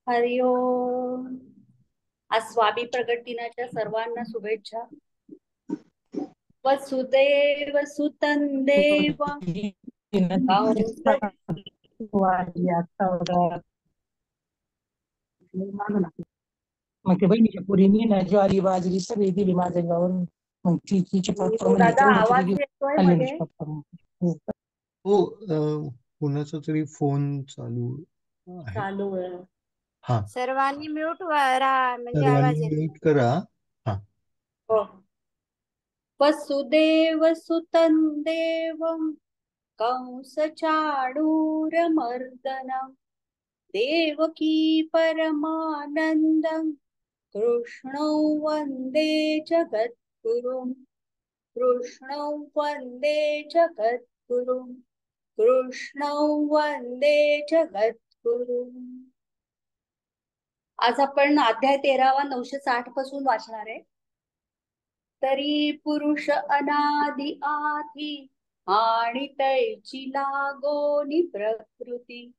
हरि ओम. आज स्वामी प्रगट दिनाच्या सर्वांना शुभेच्छा. वसुदेव सुतं देवं कंस मग ते बहिणीच्या पुरीने ना ज्वारी बाजरी सगळी दिली माझ्या गावावरून. मग तिचे पप्पा म्हणजे दादा तेवढं तरी आवाज घेऊन येतोय आले मध्ये. माझे पप्पा. हो, कुणाचा तरी फोन चालू आहे. चालू आहे. हा, सर्वांनी म्यूट राहा म्हणजे आवाज सर्वांनी येतो. म्यूट करा. हा, हो. वसुदेव सुतं देवं कंस चाणूरमर्दनं देवकी परमानन्दं कृष्णौ वन्दे जगद्गुरुं. कृष्णौ वन्दे जगद्गुरुं. कृष्णौ वन्दे जगद्गुरुं. आज आपण अध्याय 13 960 पासून वाचणार आहे. तरी पुरुष अनादि आधी आणि तैची लागोनी प्रकृती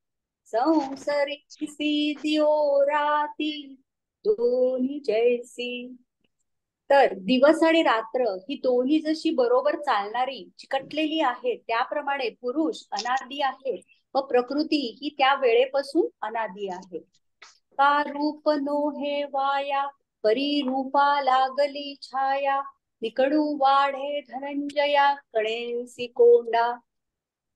संसरी दिओ राती दोन्ही जैसी. तर दिवस आणि रात्र ही दोन्ही जशी बरोबर चालणारी चिकटलेली आहे त्याप्रमाणे पुरुष अनादि आहे व प्रकृती ही त्या वेळेपासून अनादि आहे. का रूप नोहे वाया परी रूपा लागली छाया निकडू वाढे धनंजया कणेसी कोंडा.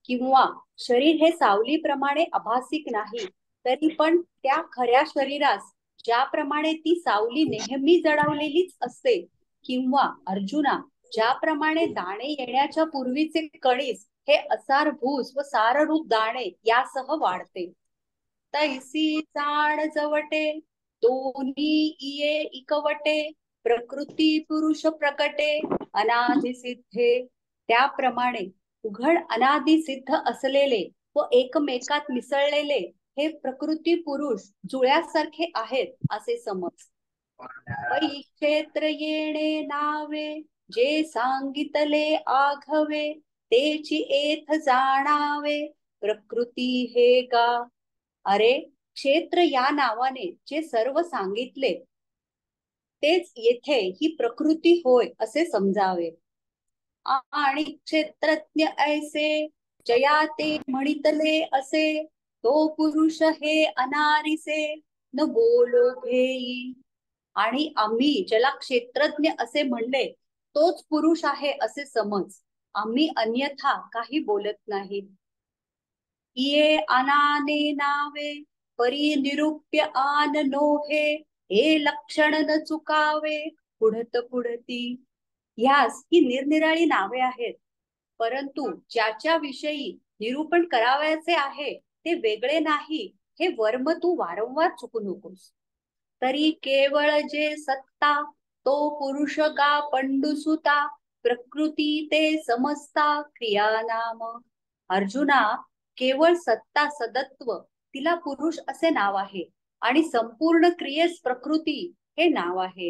किंवा शरीर हे सावलीप्रमाणे अभासिक नाही तरी पण त्या खऱ्या शरीरास ज्याप्रमाणे ती सावली नेहमी जडावलेलीच असते किंवा अर्जुना ज्याप्रमाणे दाणे येण्याच्या पूर्वीचे कणीस हे असार भूस व साररूप दाणे यासह वाढते तैसी जाण जवटे दोन्ही इये इकवटे प्रकृती पुरुष प्रकटे अनादि सिद्धे. त्याप्रमाणे उघड अनादि सिद्ध असलेले व एकमेकात मिसळलेले हे प्रकृती पुरुष जुळ्यासारखे आहेत असे समज. पै क्षेत्र येणे नावे जे सांगितले आघवे तेची एथ जाणावे प्रकृती हे गा. अरे क्षेत्र या नावाने जे सर्व सांगितले तेच येथे ही प्रकृती होय असे समजावे. आणि क्षेत्रज्ञ ऐसे जया ते म्हणितले असे तो पुरुष हे अनारिसे न बोलो घेई. आणि आम्ही ज्याला क्षेत्रज्ञ असे म्हणले तोच पुरुष आहे असे समज. आम्ही अन्यथा काही बोलत नाही. ये अनाने नावे परी निरूप्य आन नोहे हे लक्षण न चुकावे पुढत पुढती. ह्यास ही निरनिराळी नावे आहेत परंतु ज्याच्या विषयी निरूपण करावयाचे आहे ते वेगळे नाही हे वर्म तू वारंवार चुकू नकोस. तरी केवळ जे सत्ता तो पुरुष गा पंडुसुता प्रकृती ते समजता क्रिया नाम. अर्जुना केवळ सत्ता सदत्व तिला पुरुष असे नाव आहे आणि संपूर्ण क्रियेस प्रकृती हे नाव आहे.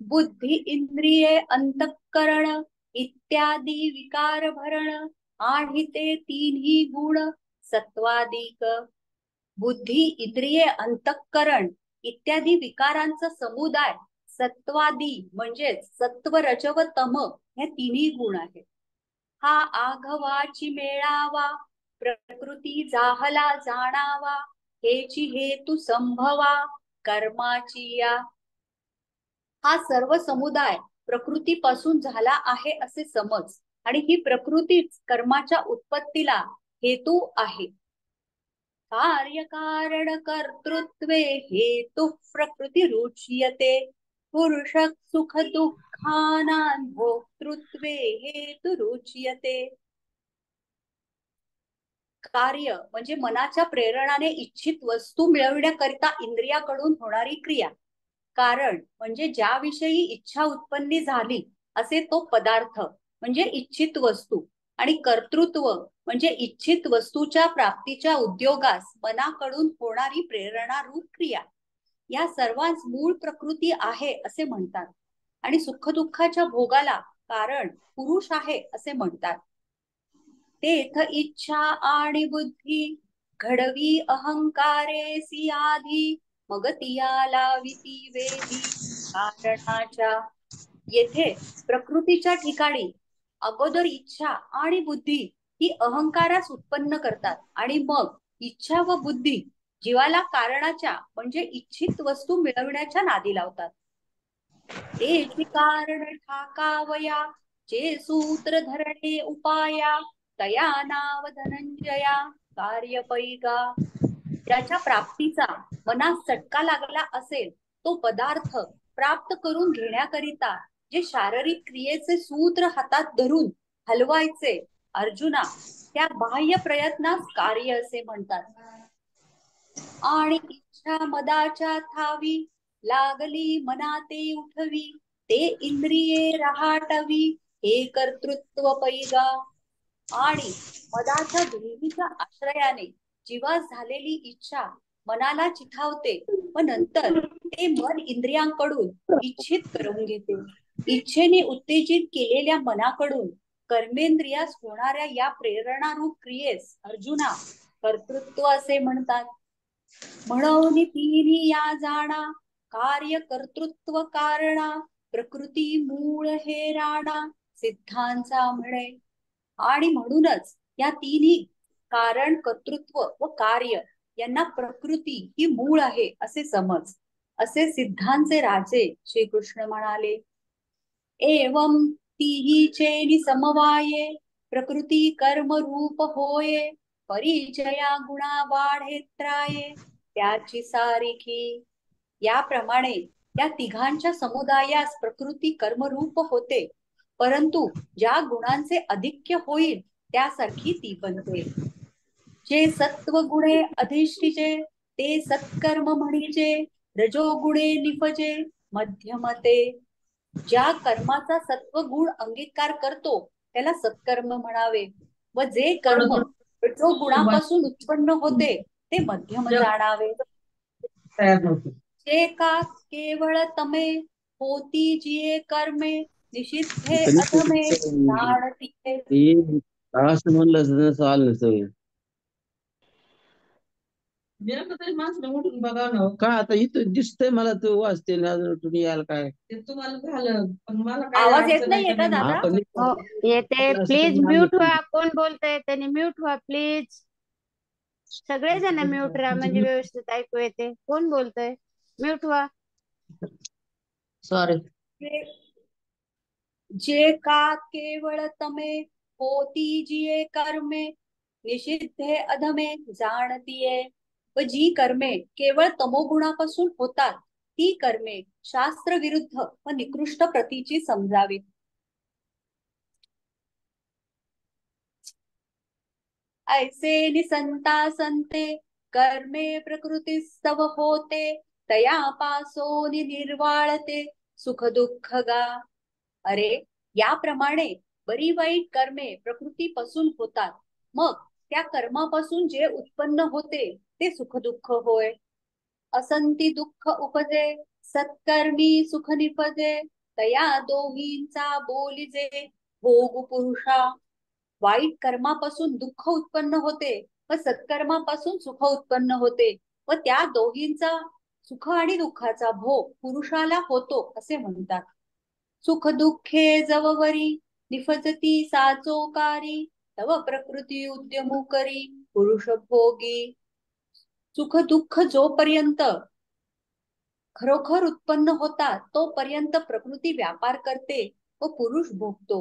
बुद्धी इंद्रिये अंतःकरण इत्यादी विकार भरण आणि ते तीनही गुण सत्वादिक. बुद्धी इंद्रिये अंतःकरण इत्यादी विकारांचा समुदाय सत्वादी म्हणजेच सत्व रज व तम हे तिन्ही गुण आहेत. हा आघवाची मेळावा प्रकृती जाहला जाणावा हेची हेतू संभवा कर्माची या. हा सर्व समुदाय प्रकृतीपासून झाला आहे असे समज आणि ही प्रकृतीच कर्माच्या उत्पत्तीला हेतू आहे. कार्यकारण कर्तृत्वे हेतु प्रकृती रुच्यते पुरुष सुख दुःखानां भोक्तृत्वे हेतु रुच्यते. कार्य म्हणजे मनाच्या प्रेरणाने इच्छित वस्तू मिळविण्याकरिता इंद्रियाकडून होणारी क्रिया. कारण म्हणजे ज्याविषयी इच्छा उत्पन्नी झाली असे तो पदार्थ म्हणजे इच्छित वस्तू. आणि कर्तृत्व म्हणजे इच्छित वस्तूच्या प्राप्तीच्या उद्योगास मनाकडून होणारी प्रेरणा रूप क्रिया. या सर्वांस मूळ प्रकृती आहे असे म्हणतात आणि सुख दुःखाच्या भोगाला कारण पुरुष आहे असे म्हणतात. तेथ इच्छा आणि बुद्धी घडवी अहंकारेसी आधी, मग तिया लाविती वेधी कारणाच्या. येथे प्रकृतीच्या ठिकाणी अगोदर इच्छा आणि बुद्धी ही अहंकारास उत्पन्न करतात आणि मग इच्छा व बुद्धी जीवाला कारणाच्या म्हणजे इच्छित वस्तू मिळवण्याच्या नादी लावतात. तेची कारण ठाकावया जे सूत्र धरणे उपाया, तया नाव धनंजया कार्य पैगा. ज्याच्या प्राप्तीचा मनास चटका लागला असेल तो पदार्थ प्राप्त करून घेण्याकरिता जे शारीरिक क्रियेचे सूत्र हातात धरून हलवायचे अर्जुना, त्या बाह्य प्रयत्नास कार्य असे म्हणतात. आणि इच्छा मदाच्या थावी लागली मनाते उठवी, ते इंद्रिये रहाटवी हे कर्तृत्व पैगा. आणि मदाच्या देवीच्या आश्रयाने जीवास झालेली इच्छा मनाला चिथावते व नंतर ते मन इंद्रियांकडून इच्छित करून घेते. इच्छेने उत्तेजित केलेल्या मनाकडून कर्मेंद्रियास होणाऱ्या या प्रेरणारूप क्रियेस अर्जुना कर्तृत्व असे म्हणतात. म्हणून तिन्ही या जाणा कार्य कर्तृत्व कारणा, प्रकृती मूळ हे राणा सिद्धांचा म्हणे. आणि म्हणूनच या तिन्ही कारण कर्तृत्व व कार्य यांना प्रकृती ही मूळ आहे असे समज, असे सिद्धांचे राजे श्रीकृष्ण म्हणाले. एवं तिही चेनी समवाये प्रकृती कर्म रूप होये, परिचया गुणा वाढेत्राये त्याची सारिखी. याप्रमाणे या तिघांच्या समुदायास प्रकृती कर्मरूप होते, परंतु ज्या गुणांचे अधिक्य होईल त्यासारखी ती बनते. जे सत्वगुणे अधिष्ठिजे ते सत्कर्म म्हणीजे, रजोगुणे निपजे मध्यमते. ज्या कर्माचा सत्वगुण अंगीकार करतो त्याला सत्कर्म म्हणावे, व जे कर्म रजोगुणापासून उत्पन्न होते ते मध्यम जाणावे. जे का केवळ तमे होती जिये कर्मे, निषिद्धे अधमे जाणतीये. असं म्हणलं चाललं सगळं. बघा ना का आता इथं दिसतंय मला, तू वाचते ना तुम्ही यायला काय ते तुम्हाला झालं, पण मला काय आवाज येत अडचण नाहीये का नाही. दादा? आपण हो येते. असं प्लीज काही म्यूट नाही. व्हा. कोण बोलतंय त्याने म्यूट व्हा प्लीज. सगळेजण म्यूट राहा म्हणजे व्यवस्थित ऐकू येते. कोण बोलतंय? म्यूट व्हा. सॉरी. जे का केवळ तमे होती जिये कर्मे, निषिद्धे अधमे जाणतीये. व जी कर्मे केवळ तमोगुणापासून होतात ती कर्मे शास्त्र विरुद्ध व निकृष्ट प्रतीची समजावीत. ऐसे निसंता संते कर्मे प्रकृती स्तव होते, तया पासो निर्वाळते सुख दुःख गा. अरे, याप्रमाणे बरी वाईट कर्मे प्रकृतीपासून होतात, मग त्या कर्मापासून जे उत्पन्न होते ते सुख दुःख होय. असंती दुःख उपजे सत्कर्मी सुख निपजे, तया दोहींचा बोलिजे भोग पुरुषा. वाईट कर्मापासून दुःख उत्पन्न होते व सत्कर्मापासून सुख उत्पन्न होते, व त्या दोघींचा सुख आणि दुःखाचा भोग पुरुषाला होतो असे म्हणतात. सुख दुःखे जववरी निफजती साचोकारी, तव प्रकृती उद्यमू करी पुरुष भोगी. सुख दुःख जोपर्यंत खरोखर उत्पन्न होतात तोपर्यंत प्रकृती व्यापार करते व पुरुष भोगतो.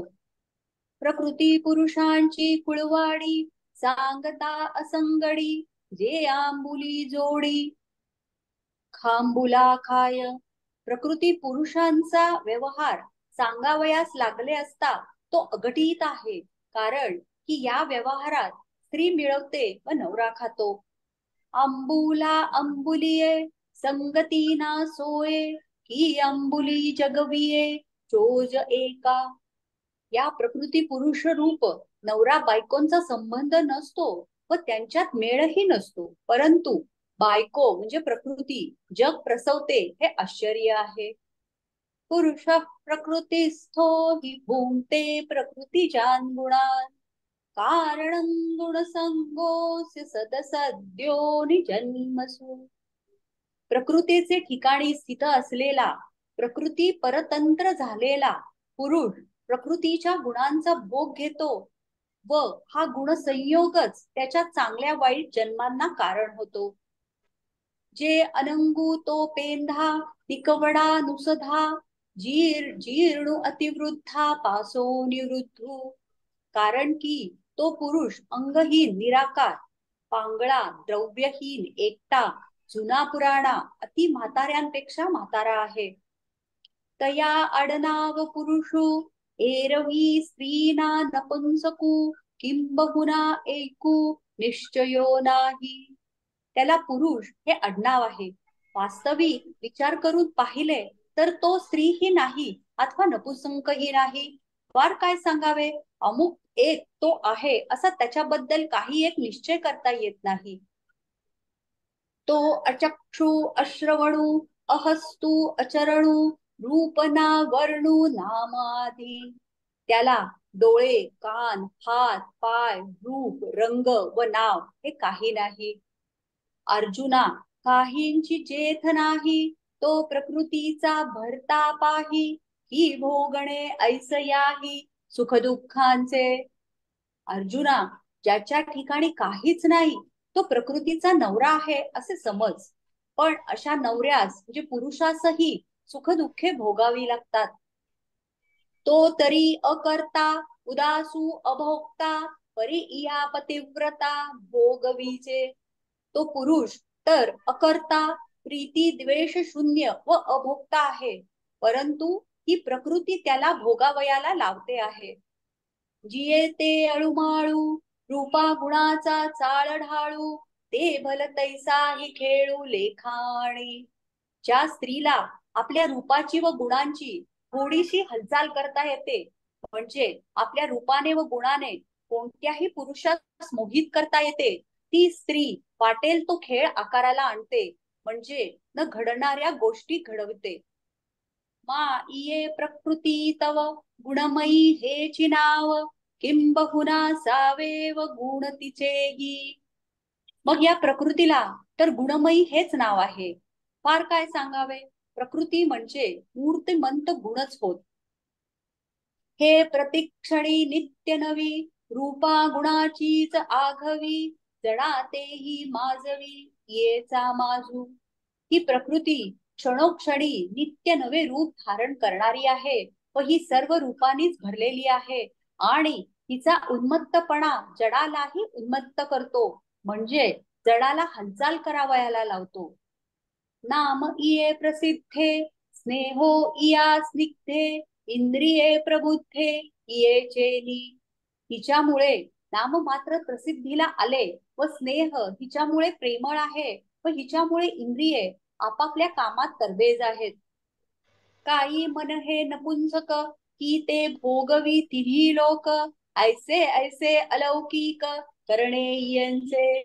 प्रकृती पुरुषांची कुळवाडी सांगता असंगडी, जे आंबुली जोडी खांबुला खाय. प्रकृती पुरुषांचा व्यवहार सांगावयास लागले असता तो अघटित आहे, कारण की या व्यवहारात स्त्री मिळवते व नवरा खातो. अंबुला अंबुलिये संगती ना सोये, की अंबुली जगविये चोज एका. या प्रकृती पुरुष रूप नवरा बायकोंचा संबंध नसतो व त्यांच्यात मेळही नसतो, परंतु बायको म्हणजे प्रकृती जग प्रसवते हे आश्चर्य आहे. पुरुष प्रकृतीस्थो हि भुंक्ते प्रकृतीजान गुणान, कारणं गुणसंगोऽस्य सदसद्योनि जन्मसु. प्रकृतीचे ठिकाणी स्थित असलेला, प्रकृती परतंत्र झालेला पुरुष प्रकृतीच्या गुणांचा भोग घेतो व हा गुणसंयोगच त्याच्या चांगल्या वाईट जन्मांना कारण होतो. जे अनंगू तो पेंधा निकवडा नुसधा जीर्णू अतिवृद्धा पासो निवृद्धू. कारण की तो पुरुष अंगहीन निराकार, पांगळा, द्रव्यहीन, एकटा, जुना पुराणा, अति म्हाताऱ्यांपेक्षा म्हातारा आहे. तया अडनाव पुरुषो एरवी स्त्रीना नपुंसकू किंबहुना ऐकू निश्चयो नाही. त्याला पुरुष हे आडनाव आहे. वास्तविक विचार करून पाहिले तर तो स्त्रीही नाही अथवा नपुंसकही नाही. फार काय सांगावे, अमुक एक तो आहे असा त्याच्याबद्दल काही एक निश्चय करता येत नाही. तो अचक्षु अश्रवणू अहस्तू अचरणू रूपना वर्णू नामादी. त्याला डोळे, कान, हात, पाय, रूप, रंग व नाव हे काही नाही. अर्जुना, काहींची जेथ नाही, तो प्रकृतीचा भरता पाही, ही भोगणे ऐसयाही सुख दुःखांचे. अर्जुना, ज्याच्या ठिकाणी काहीच नाही तो प्रकृतीचा नवरा आहे असे समज. पण अशा नवऱ्यास म्हणजे पुरुषासही सुख दुःखे भोगावी लागतात. तो तरी अकर्ता उदासू अभोक्ता परी इया पतिव्रता भोगवीचे. तो पुरुष तर अकर्ता, प्रीती द्वेष शून्य व अभोक्ता आहे, परंतु ही प्रकृती त्याला भोगावयाला लावते आहे. जिये ते अळुमाळू रूपा गुणाचा चाळ ढाळू ते भल तैसाही खेळू लेखाणी. ज्या स्त्रीला आपल्या रूपाची व गुणांची थोडीशी हालचाल करता येते, म्हणजे आपल्या रूपाने व गुणाने कोणत्याही पुरुषास मोहित करता येते, ती स्त्री वाटेल तो खेळ आकाराला आणते, म्हणजे न घडणाऱ्या गोष्टी घडवते. मा इये प्रकृती तव गुणमयी हेची नाव किंबहुना सावेव गुण तिचेही. मग या प्रकृतीला तर गुणमयी हेच नाव आहे. फार काय सांगावे, प्रकृती म्हणजे मूर्तिमंत गुणच होत. हे प्रतिक्षणी नित्य नवी रूपा गुणाचीच आघवी जणा तेही माजवी येचा माजू. ही प्रकृती क्षणोक्षणी नित्य नवे रूप धारण करणारी आहे व ही सर्व रूपांनीच भरलेली आहे आणि हिचा उन्मत्तपणा जडालाही उन्मत्त करतो, म्हणजे जडाला हालचाल करावयाला लावतो. नाम इये प्रसिद्धे स्नेहो इया स्निग्धे इंद्रिये प्रबुद्धे इये चेनी. हिच्यामुळे नाम मात्र प्रसिद्धीला आले व स्नेह हिच्यामुळे प्रेमळ आहे व हिच्यामुळे इंद्रिये आपापल्या कामात तरबेज आहेत. काही मन हे नपुंसक की ते भोगवी तिन्ही लोक ऐसे ऐसे अलौकिक करणे यांचे.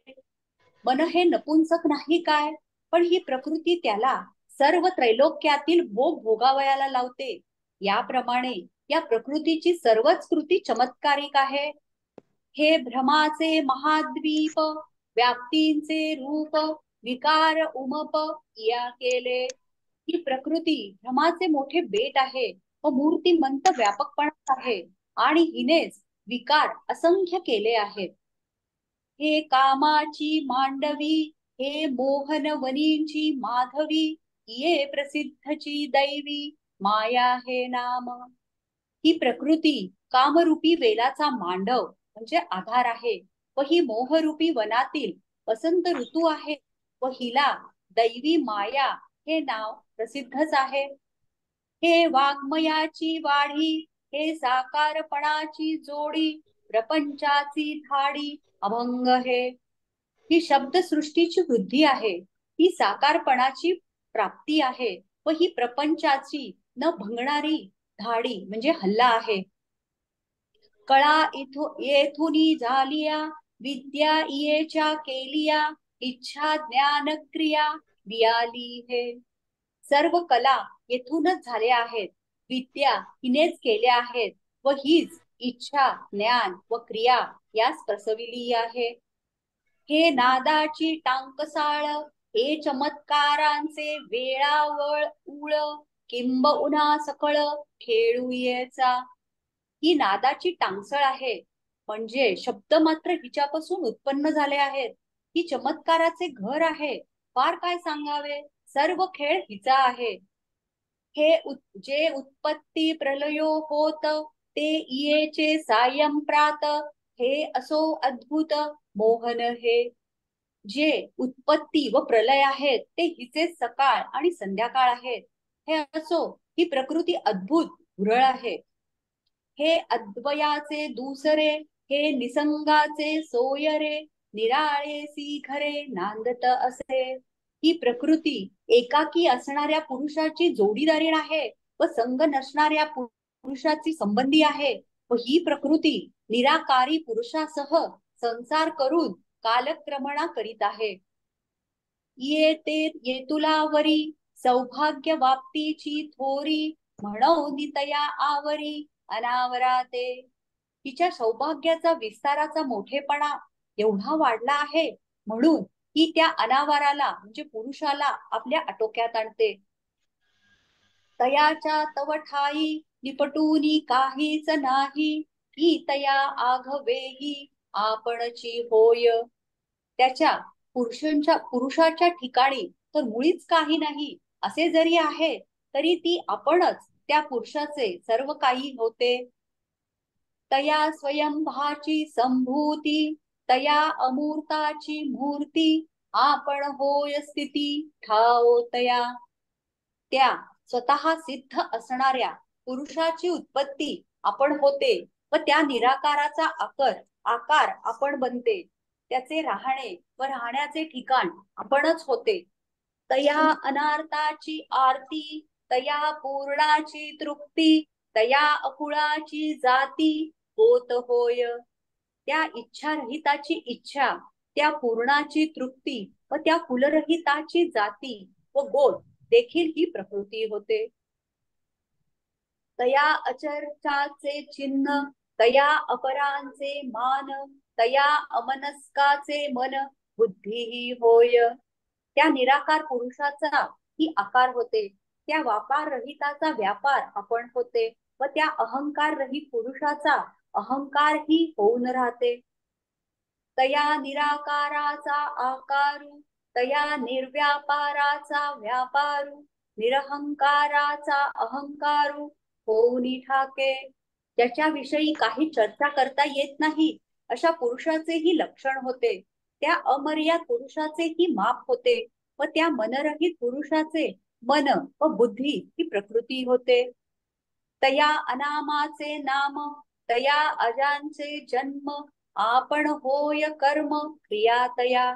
मन हे नपुंसक नाही काय, पण ही प्रकृती त्याला सर्व त्रैलोक्यातील भोग भोगावयाला लावते. याप्रमाणे या प्रकृतीची सर्वच कृती चमत्कारिक आहे. हे भ्रमाचे महाद्वीप व्याप्तींचे रूप विकार उमप या केले. ही प्रकृती भ्रमाचे मोठे बेट आहे व मूर्तिमंत व्यापकपणा आहे आणि हिनेच विकार असंख्य केले आहेत. हे कामाची मांडवी हे मोहन वनीची माधवी ये प्रसिद्धची दैवी माया हे नाम. ही प्रकृती कामरूपी वेलाचा मांडव म्हणजे आधार आहे व ही मोहरूपी वनातील वसंत ऋतू आहे व हिला दैवी माया हे नाव प्रसिद्धच आहे. हे वाङ्मयाची वाढी हे साकारपणाची जोडी प्रपंचाची धाडी अभंग हे. ही शब्दसृष्टीची वृद्धी आहे, ही साकारपणाची प्राप्ती आहे व ही प्रपंचाची न भंगणारी धाडी म्हणजे हल्ला आहे. कळा येथुनी झालिया विद्या इयेच्या केलिया इच्छा ज्ञान क्रिया बियाली हे. सर्व कला येथूनच झाल्या आहेत, विद्या हिनेच केल्या आहेत व हीच इच्छा, ज्ञान व क्रिया यास प्रसविली आहे. हे नादाची टांकसाळ, हे चमत्कारांचे वेळावळ उळ, किंबहुना सकळ खेळूयेचा. ही नादाची टांगसळ आहे, म्हणजे शब्द मात्र हिच्यापासून उत्पन्न झाले आहेत. ही चमत्काराचे घर आहे, फार काय सांगावे, सर्व खेळ हिचा आहे. जे उत्पत्ती प्रलयो होत, ते येचे सायंप्रात, हे असो अद्भुत मोहन हे. जे उत्पत्ती व प्रलय आहेत ते हिचे सकाळ आणि संध्याकाळ आहेत. हे असो, ही प्रकृती अद्भुत भुरळ आहे. हे अद्वयाचे दुसरे, हे निसंगाचे सोयरे, निराळेसी खरे नांदत असे. ही प्रकृती एकाकी असणाऱ्या पुरुषाची जोडीदारी आहे व संग नसणाऱ्या पुरुषाची संबंधी आहे. व ही प्रकृती निराकारी पुरुषासह संसार करून कालक्रमणा करीत आहे. येते येतुलावरी सौभाग्य वाप्तीची थोरी, म्हणून तया आवरी अनावराते. तिच्या सौभाग्याचा विस्ताराचा मोठेपणा एवढा वाढला आहे, म्हणून ही त्या अनावराला म्हणजे पुरुषाला आपल्या आटोक्यात आणते. तयाच्या तव ठाई निपटूनी काहीच नाही, ही तया आघवेही आपणची होय. त्याच्या पुरुषाच्या ठिकाणी तर मुळीच काही नाही असे जरी आहे, तरी ती आपणच त्या पुरुषाचे सर्व काही होते. तया स्वयंभाची संभूती, तया अमूर्ताची मूर्ती, आपण होय स्थिती ठाओ तया. त्या स्वतः सिद्ध असणाऱ्या पुरुषाची उत्पत्ती आपण होते व त्या निराकाराचा आकार आपण बनते. त्याचे राहणे व राहण्याचे ठिकाण आपणच होते. तया अनार्ताची आरती, तया पूर्णाची तृप्ती, तया अकुळाची जाती होत होय. त्या इच्छारहिताची इच्छा, त्या पूर्णाची तृप्ती व त्या कुलरहिताची जाती व गोत देखील ही प्रकृती होते. तया अचर्चाचे चिन्ह, तया अपरांचे मान, तया अमनस्काचे मन बुद्धी होय. त्या निराकार पुरुषाचा ही आकार होते. त्या व्यापार रहिताचा व्यापार आपण होते व त्या अहंकार रहित पुरुषाचा अहंकार ही होऊन राहते. तया निराकाराचा आकारू, तया निर्व्यापाराचा व्यापारू, निरहंकाराचा अहंकारू होऊन ठाके. ज्याच्याविषयी काही चर्चा करता येत नाही अशा पुरुषाचेही लक्षण होते. त्या अमर्याद पुरुषाचेही माप होते व त्या मनरहित पुरुषाचे मन व बुद्धी ही प्रकृती होते. तया अनामाचे नाम, तया अजांचे जन्म, आपण होय कर्म क्रिया तया.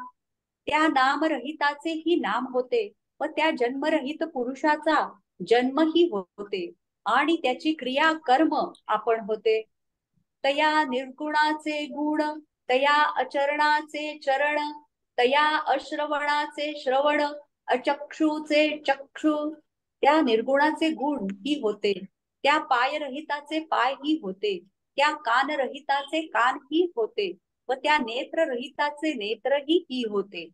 त्या नामरहिताचे ही नाम होते व त्या जन्मरहित पुरुषाचा जन्मही होते आणि त्याची क्रिया कर्म आपण होते. तया निर्गुणाचे गुण, तया अचरणाचे चरण, तया अश्रवणाचे श्रवण, अचक्षुचे चक्षु. त्या निर्गुणाचे गुण ही होते, त्या पायरहिताचे पाय ही होते, त्या कानरहिताचे कान ही होते व त्या नेत्ररहिताचे नेत्रही ही होते.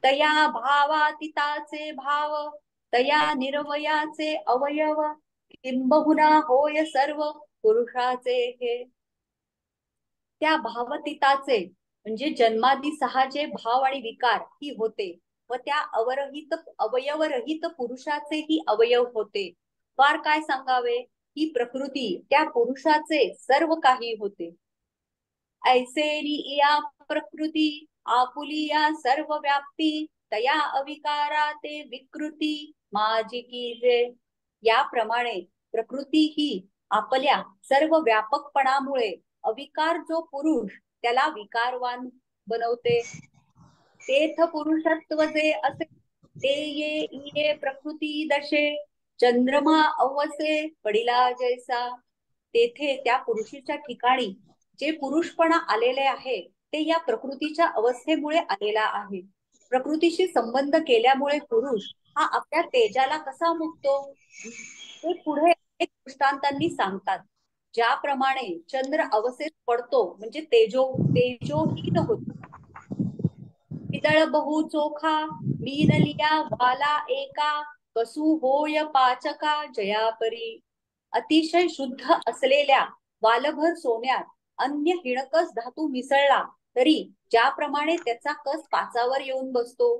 तया भावातीताचे भाव, तया निरवयाचे अवयव, किंबहुना होय सर्व पुरुषाचे हे. त्या भावतीताचे म्हणजे जन्मादी सहा जे भाव आणि विकार ही होते व त्या अवयवरहित पुरुषाचे ही अवयव होते. फार काय सांगावे, ही प्रकृती त्या पुरुषाचे सर्व काही होते. ऐसेनी या प्रकृती आपुलिया सर्व व्याप्ती, तया अविकारा ते विकृती माझी कीजे. याप्रमाणे प्रकृती ही आपल्या सर्व व्यापकपणामुळे अविकार जो पुरुष त्याला विकारवान बनवते. तेथ पुरुषत्व जे असे, ते ये प्रकृती दशे, चंद्रमा अवसे पडिला जैसा. तेथे त्या पुरुषीच्या ठिकाणी जे पुरुषपणा आलेले आहे ते या प्रकृतीच्या अवस्थेमुळे आलेला आहे. प्रकृतीशी संबंध केल्यामुळे पुरुष हा आपल्या तेजाला कसा मुक्तो ते पुढे एक दृष्टांतांनी सांगतात. ज्याप्रमाणे चंद्र अवसेत पडतो म्हणजे तेजोहीन होतो. पितळ बहु चोखा मीन लिया वाला एका कसू होय पाचका जयापरी. अतिशय शुद्ध असलेल्या वालभर सोन्यात अन्य हिणकस धातू मिसळला तरी ज्याप्रमाणे त्याचा कस पाचावर येऊन बसतो.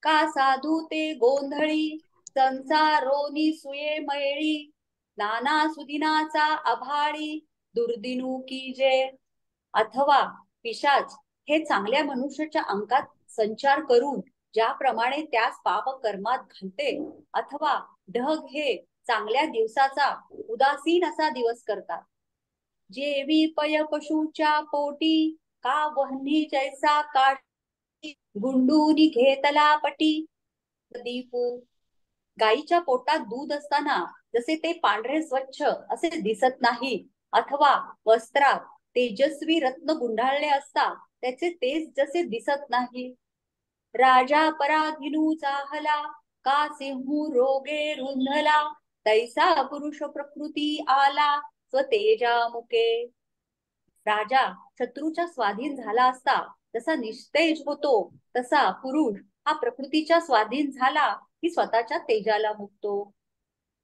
का साधू ते गोंधळी संसारोनी सुये मैळी नाना सुदिनाचा आभाळी दुर्दिनू की जे. अथवा पिशाच हे चांगल्या मनुष्याच्या अंकात संचार करून ज्याप्रमाणे त्यास पाप कर्मात घालते, अथवा ढग हे चांगल्या दिवसाचा उदासीन असा दिवस करतात. जेवी पय पशूच्या पोटी का वह्नी जैसा काठी गुंडूनी घेतला पटी दीपू. गाईच्या पोटात दूध असताना जसे ते पांढरे स्वच्छ असे दिसत नाही, अथवा वस्त्रात तेजस्वी रत्न गुंडाळले असता त्याचे तेज जसे दिसत नाही. राजा पराधीनू चाहला का सिंहू रोगे रुंधला तैसा पुरुष प्रकृती आला स्वतेजा मुके. राजा शत्रूच्या स्वाधीन झाला असता जसा निस्तेज होतो, तसा पुरुष हा प्रकृतीच्या स्वाधीन झाला की स्वतःच्या तेजाला मुकतो.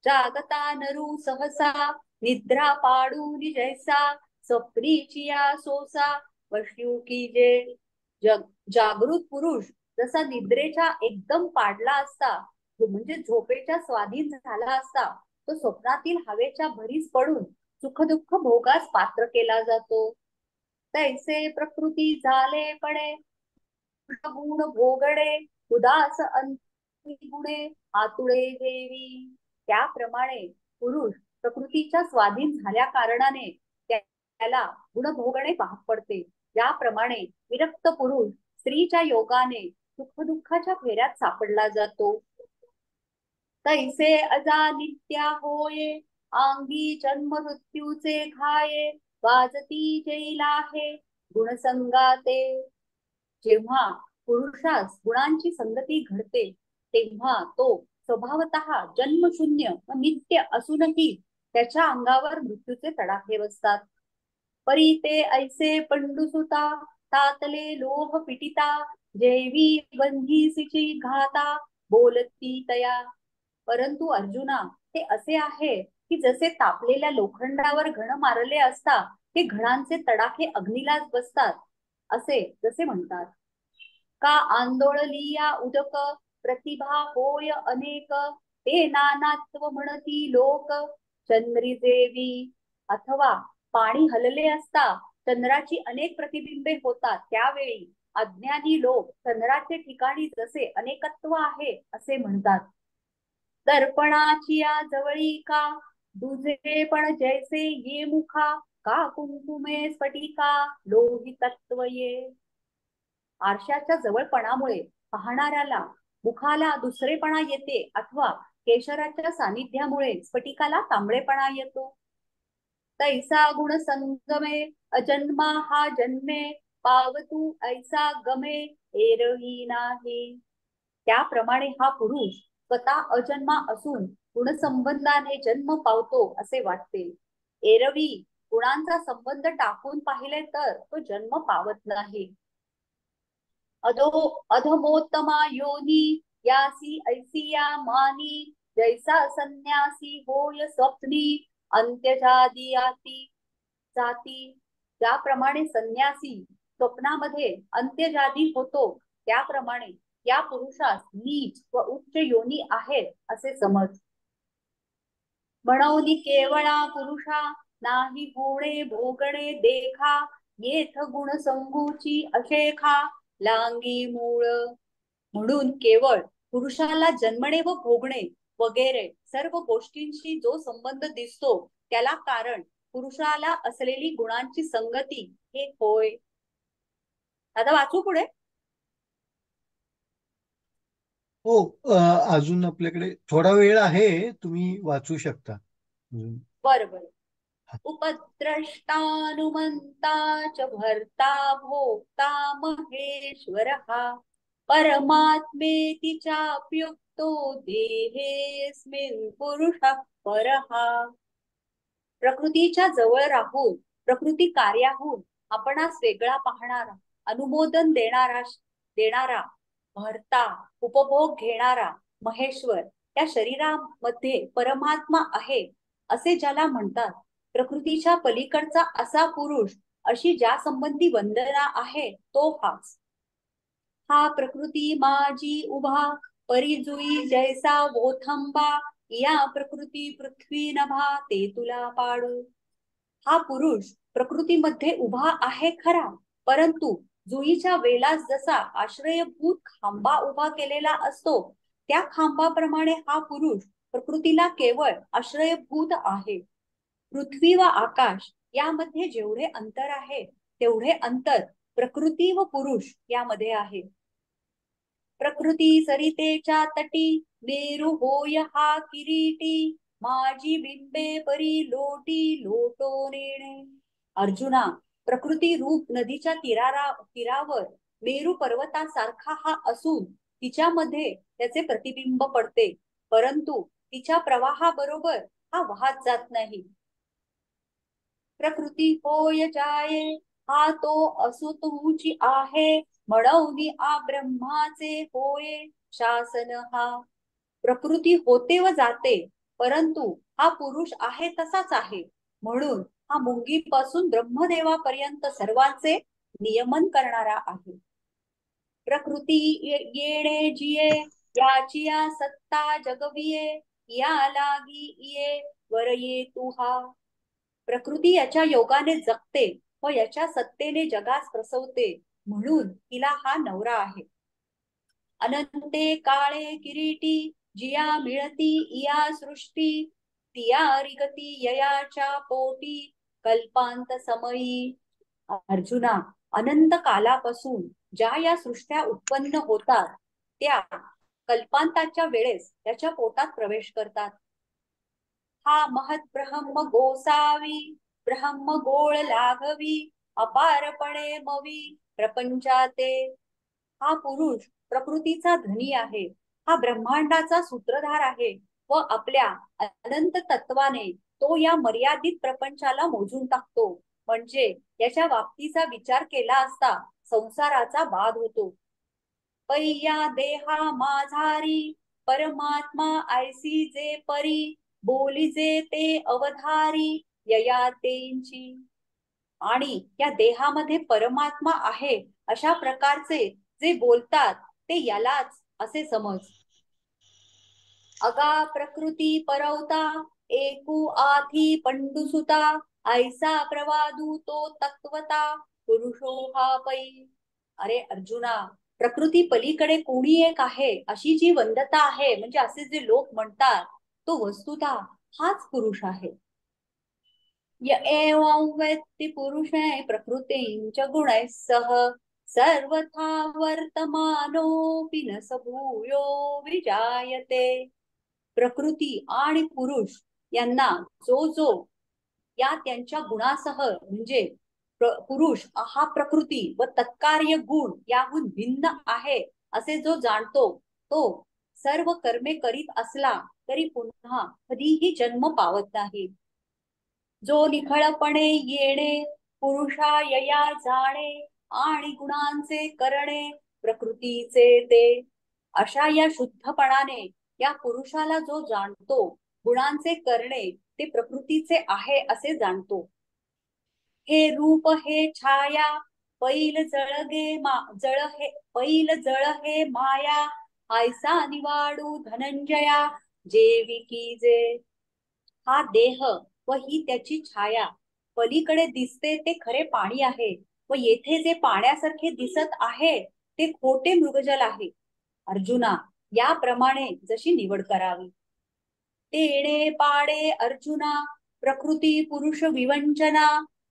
जागता नरू सहसा निद्रा पाडून जैसा स्वप्नीची या सोसा वश्यू की जे. जागृत पुरुष जसा निद्रेच्या एकदम पाडला असता म्हणजे झोपेच्या स्वाधीन झाला असता, तो स्वप्नातील हवेच्या भरीस पडून सुखदुःख भोगास पात्र केला जातो. तैसे प्रकृती झाले पडे गुण भोगडे उदास गुणे आतुळे देवी. त्याप्रमाणे पुरुष प्रकृतीच्या स्वाधीन झाल्या कारणाने त्याला गुण भोगणे भाग पडते. याप्रमाणे विरक्त पुरुष स्त्रीच्या योगाने सुखदुःखाच्या फेऱ्यात सापडला जातो. तैसे अजा नित्या होये अंगी जन्म मृत्यूचे घाये वाजती जैला हे गुणसंगाते. जेव्हा पुरुषास गुणांची संगती घडते तेव्हा तो स्वभावतः जन्मशून्य व नित्य असूनही त्याच्या अंगावर मृत्यूचे तडाखे बसतात. परी ते ऐसे पंडुसुता तातले लोभ पिटिता जैवी बंधीसीची घाता बोलती तया. परंतु अर्जुना, ते असे आहे की जसे तापलेल्या लोखंडावर घण मारले असता ते घणांचे तडाखे अग्नीलाच बसतात असे जसे म्हणतात. का आंदोळलिया उदक प्रतिभा होय अनेक ते नानात्व म्हणती लोक चंद्री देवी. अथवा पाणी हलले असता चंद्राची अनेक प्रतिबिंबे होतात, त्यावेळी अज्ञानी लोक चंद्राचे ठिकाणी जसे अनेकत्व आहे असे म्हणतात. दर्पणाची या जवळी का दुजे पण जैसे ये मुखा का कुंकुमे स्फटिका लोहितत्व ये. आरशाच्या जवळपणामुळे पाहणाऱ्याला मुखाला दुसरेपणा येते, अथवा केशराच्या सानिध्यामुळे स्फटिकाला तांबडेपणा येतो. तैसा गुण संगमे अजन्मा हा जन्मे पावतू ऐसा गमे एरही नाही. त्याप्रमाणे हा पुरुष स्वतः अजन्मा असून गुणसंबंधाने जन्म पावतो असे वाटते. एरवी गुणांचा संबंध टाकून पाहिले तर तो जन्म पावत नाही. अधमोत्तमा योनी यासी ऐसिया मानी जैसा संन्यासी होय स्वप्नी अंत्यजादी याती जाती. ज्याप्रमाणे संन्यासी स्वप्नामध्ये अंत्यजादी होतो त्याप्रमाणे या पुरुषास नीच व उच्च योनी आहेत असे समज. म्हणून केवळा पुरुषा नाही गुणे भोगणे देखा येथ गुण संगूची अशेखा लांगी मूळ. म्हणून केवळ पुरुषाला जन्मणे व भोगणे वगैरे सर्व गोष्टींशी जो संबंध दिसतो त्याला कारण पुरुषाला असलेली गुणांची संगती हे होय. आता वाचू पुढे. हो, अजून आपल्याकडे थोडा वेळ आहे, तुम्ही वाचू शकता अजून. बरोबर. उपद्रष्टानुमंता च भर्ता भोक्ता महेश्वरः परमात्मेति चाप्युक्तो देहेऽस्मिन् पुरुषः परः. प्रकृतीच्या जवळ राहून प्रकृती कार्याहून आपणास वेगळा पाहणारा, अनुमोदन देणारा, भरता, उपभोग घेणारा महेश्वर त्या शरीरामध्ये परमात्मा आहे असे ज्याला म्हणतात. प्रकृतीच्या पलीकडचा असा पुरुष, अशी ज्या संबंधी वंदना आहे तो हाच. हा प्रकृती माझी उभा, परिजुई जैसा वोथंबा, या प्रकृती पृथ्वी नभा ते तुला पाडू. हा पुरुष प्रकृतीमध्ये उभा आहे खरा, परंतु जुईच्या वेलास जसा आश्रयभूत खांबा उभा केलेला असतो, त्या खांबाप्रमाणे हा पुरुष प्रकृतीला केवळ आश्रयभूत आहे. पृथ्वी व आकाश यामध्ये जेवढे अंतर आहे, तेवढे अंतर प्रकृती व पुरुष यामध्ये आहे. प्रकृती सरितेच्या तटी, मेरू होय हा किरीटी, माझी बिंबे परी लोटी लोटो नेणे. अर्जुना, प्रकृती रूप नदीच्या तीरावर मेरू पर्वतासारखा हा असून तिच्यामध्ये त्याचे प्रतिबिंब पडते, परंतु तिच्या प्रवाहाबरोबर हा वाहत जात नाही. प्रकृती होय जाये, हा तो असो तुची आहे, म्हणून आ ब्रह्माचे होय शासन हा. प्रकृती होते व जाते, परंतु हा पुरुष आहे तसाच आहे, म्हणून हा मुंगीपासून ब्रह्मदेवापर्यंत सर्वांचे नियमन करणारा आहे. प्रकृती येणे जिये, याची या सत्ता जगविये, या लागी ये वर ये तू हा. प्रकृती याच्या योगाने जगते व याच्या सत्तेने जगास प्रसवते, म्हणून तिला हा नवरा आहे. अनंते काळे किरीटी, जिया मिळती इया सृष्टी, तिया रिगती ययाच्या पोटी कल्पांत समयी. अर्जुना, अनंत कालापासून ज्या या सृष्ट्या उत्पन्न होतात, त्या कल्पांताच्या वेळेस त्याच्या पोटात प्रवेश करतात. हा महत ब्रह्म गोसावी, ब्रह्म गोळ लाघवी, अपारपणे मवी प्रपंचाते. हा पुरुष प्रकृतीचा धनी आहे, हा ब्रह्मांडाचा सूत्रधार आहे व आपल्या अनंत तत्वाने तो या मर्यादित प्रपंचाला मोजून टाकतो, म्हणजे याच्या बाबतीचा विचार केला असता संसाराचा बाध होतो. पैया देहा माझारी, परमात्मा ऐसी जे परी, बोलिजे ते अवधारी यया तेंची. आणि या देहामध्ये परमात्मा आहे अशा प्रकारचे जे बोलतात ते यालाच असे समज. अगा प्रकृती परवता, एकू आधी पंडुसुता, ऐसा प्रवादू तो तत्वता पुरुषो हा पै. अरे अर्जुना, प्रकृती पलीकडे कोणी एक आहे अशी जी वंदता आहे, म्हणजे असे जे लोक म्हणतात, तो वस्तुतः हाच पुरुष आहे. य एवं वेत्ति पुरुषे प्रकृतींच गुणैः सह, सर्वथा वर्तमानोऽपि न स भूयो विजायते. प्रकृती आणि पुरुष यांना जो या त्यांच्या गुणासह, म्हणजे पुरुष हा प्रकृती व तत्कार्य गुण याहून भिन्न आहे असे जो जाणतो, तो सर्व कर्मे करीत असला तरी पुन्हा कधीही जन्म पावत नाही. जो निखळपणे येणे, पुरुषा यया जाणे आणि गुणांचे करणे प्रकृतीचे ते, अशा या शुद्धपणाने या पुरुषाला जो जाणतो, गुणांचे करणे ते प्रकृतीचे आहे असे जाणतो. हे रूप हे छाया, पैल जळ हे माया, ऐसा निवाडू धनंजया जेविकी जे. हा देह व ही त्याची छाया, पलीकडे दिसते ते खरे पाणी आहे व येथे जे पाण्यासारखे दिसत आहे ते खोटे मृगजल आहे. अर्जुना, याप्रमाणे जशी निवड करावी. तेणे पाडे अर्जुना, प्रकृती पुरुष विवंचना,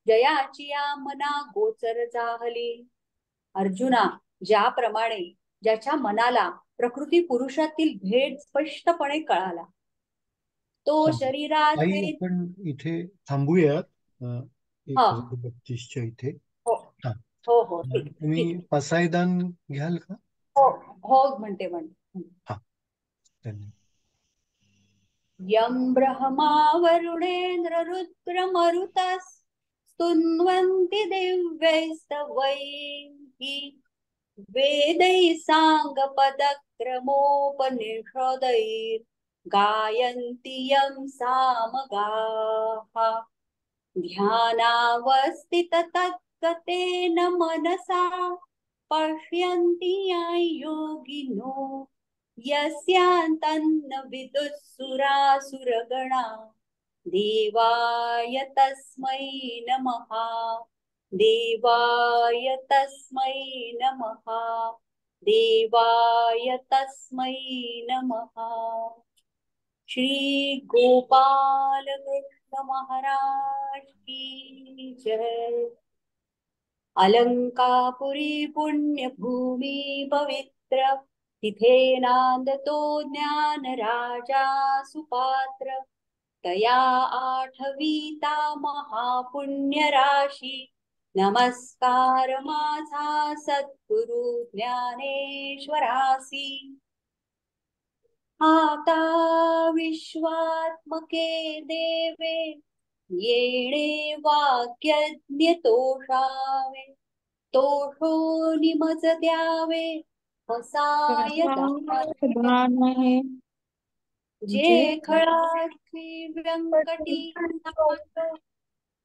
जयाची या मना गोचर जाहली. अर्जुना, ज्याप्रमाणे ज्याच्या मनाला प्रकृती पुरुषातील भेद स्पष्टपणे कळाला, तो आई, शरीराचे. आपण इथे थांबूयात. हा 1032च्या इथे. हो हा, हो हो ठीक तुम्ही ठीक. पसायदान घ्याल का? हो हो म्हणते. हा, धन्यवाद. यं ब्रह्मा वरुणेन्द्र रुद्रमरुतस् स्तुन्वन्ति दिव्यैस्तवैः वेदैः साङ्गपदक्रमोपनिषदैर्गायन्ति यं सामगाः ध्यानावस्थिततद्गतेन मनसा पश्यन्ति यं योगिनो यस्यान्तन्न विदुःसुरासुरगणा देवाय तस्मै नमः देवाय तस्मै नमः देवाय तस्मै नमः। श्री गोपाल कृष्ण महाराज की जय। अलंकापुरी पुण्य भूमि पवित्र तिथे नांदतो ज्ञान राजा सुपात्र तया आठवीता महापुण्य राशी नमस्कार माझा सद्गुरु ज्ञानेश्वरासी। आता विश्वात्मके देवे येणे वाक्यज्ञ तोषावे तोषो निमज द्यावे हसाय दान जे खळाक्षी व्यंकटी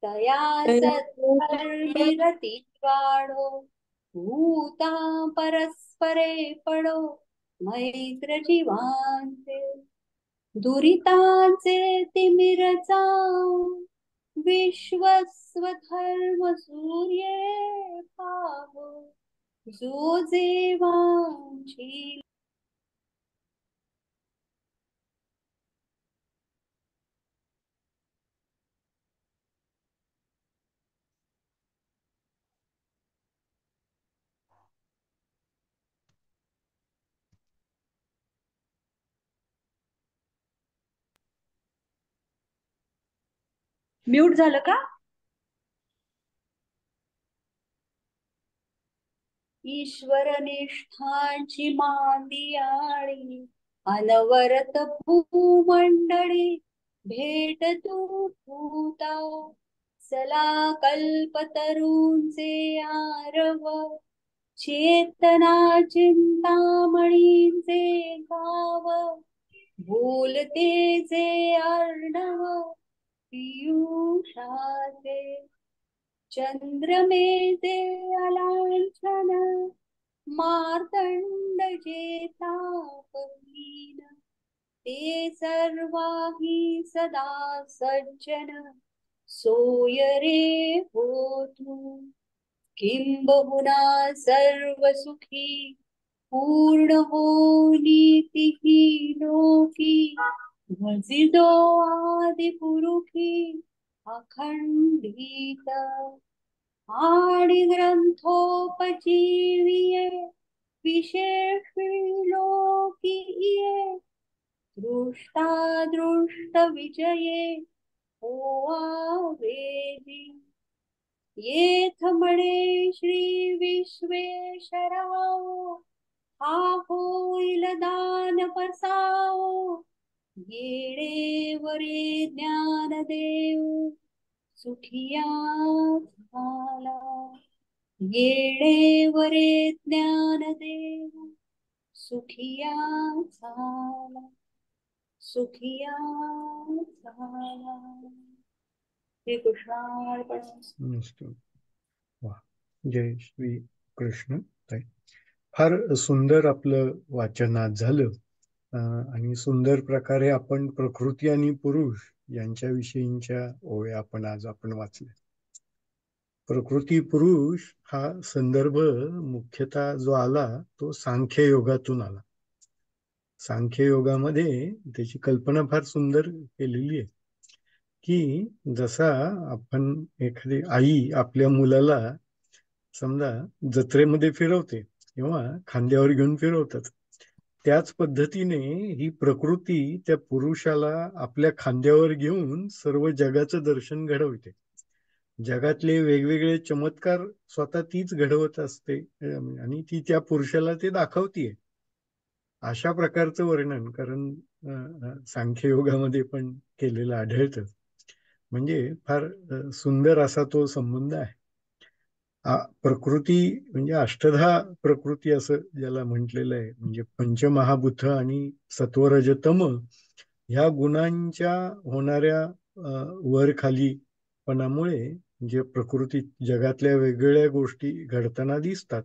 तया सत्कर्मिरती वाढो भूता परस्परे पडो मैत्र जीवांचे दुरितांचे तिमिर जाऊ विश्वस्वधर्म सूर्ये पाहो जो जेवांची म्यूट झालं का? ईश्वर निष्ठांची मांदियाळी अनवरत भूमंडळी भेट तू भूता चला कल्पतरूंचे आरव चेतना चिंतामणींचे गाव भूलते जे अर्णव पियुषाचे चंद्रमेते अलांछन मार्तंड जेतापहीन ते सर्वाही सदा सज्जन सोय रे होतु किंबहुना सर्व सुखी पूर्ण हो नीतिही लोकी भजिदो आदि पुरुषी अखंडित आणि ग्रंथोपजीविये विशेष लोकीये दृष्टादृष्ट विजये होवावेजी येथ म्हणे श्री विश्वेश्वराव हा होईल दान पसाव येळेवरे ज्ञानदेव सुखिया झाला येळेवरे ज्ञानदेव सुखिया झाला सुखिया झाला। श्री कृष्णार्पण। मस्त. वा, जय श्री कृष्ण. फार सुंदर आपलं वाचन आज झालं आणि सुंदर प्रकारे आपण प्रकृती आणि पुरुष यांच्या विषयींच्या ओव्या आपण वाचल्या. प्रकृती पुरुष हा संदर्भ मुख्यतः जो आला तो सांख्य योगातून आला. सांख्य योगामध्ये त्याची कल्पना फार सुंदर केलेली आहे की जसा आपण एखादी आई आपल्या मुलाला समजा जत्रेमध्ये फिरवते किंवा खांद्यावर घेऊन फिरवतात, त्याच पद्धतीने ही प्रकृती त्या पुरुषाला आपल्या खांद्यावर घेऊन सर्व जगाचं दर्शन घडवते. जगातले वेगवेगळे चमत्कार स्वतः तीच घडवत असते आणि ती त्या पुरुषाला ते दाखवतीये. अशा प्रकारचं वर्णन, कारण सांख्ययोगामध्ये पण केलेलं आढळतं. म्हणजे फार सुंदर असा तो संबंध आहे. प्रकृती म्हणजे अष्टधा प्रकृती असं ज्याला म्हटलेलं आहे, म्हणजे पंचमहाभूत आणि सत्वरजतम ह्या गुणांच्या होणाऱ्या वर खालीपणामुळे जे प्रकृती जगातल्या वेगवेगळ्या गोष्टी घडताना दिसतात.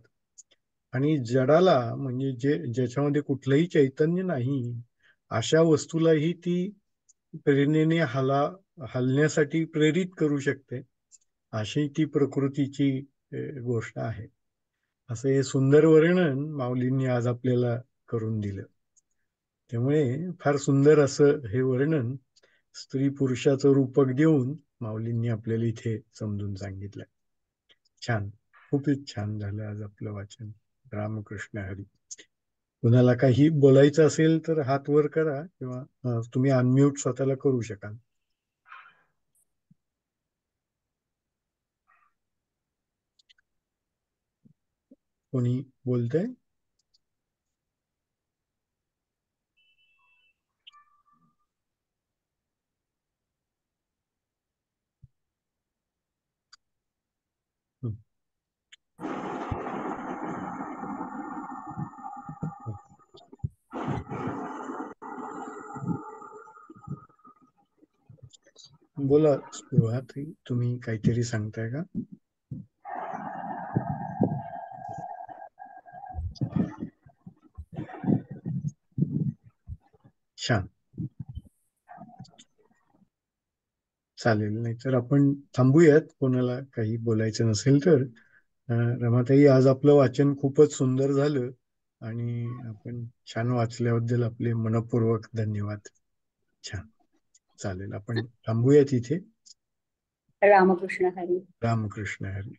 आणि जडाला म्हणजे ज्याच्यामध्ये कुठलंही चैतन्य नाही अशा वस्तूलाही ती प्रेरणेने हलण्यासाठी प्रेरित करू शकते, अशी ती प्रकृतीची गोष्ट आहे. असं हे सुंदर वर्णन माऊलींनी आज आपल्याला करून दिलं. त्यामुळे फार सुंदर असं हे वर्णन स्त्री पुरुषाचं रूपक देऊन माऊलींनी आपल्याला इथे समजून सांगितलं. छान, खूपच छान झालं आज आपलं वाचन. रामकृष्ण हरी. कुणाला काही बोलायचं असेल तर हात वर करा किंवा तुम्ही अनम्यूट स्वतःला करू शकाल. कोणी बोलतंय? बोला स्पृहा, तुम्ही काहीतरी सांगताय का? छान, चालेल. नाही तर आपण थांबूयात, कोणाला काही बोलायचं नसेल तर. रमाताई, आज आपलं वाचन खूपच सुंदर झालं आणि आपण छान वाचल्याबद्दल आपले मनपूर्वक धन्यवाद. छान, चालेल. आपण थांबूयात इथे. रामकृष्ण हरी. रामकृष्ण हरी.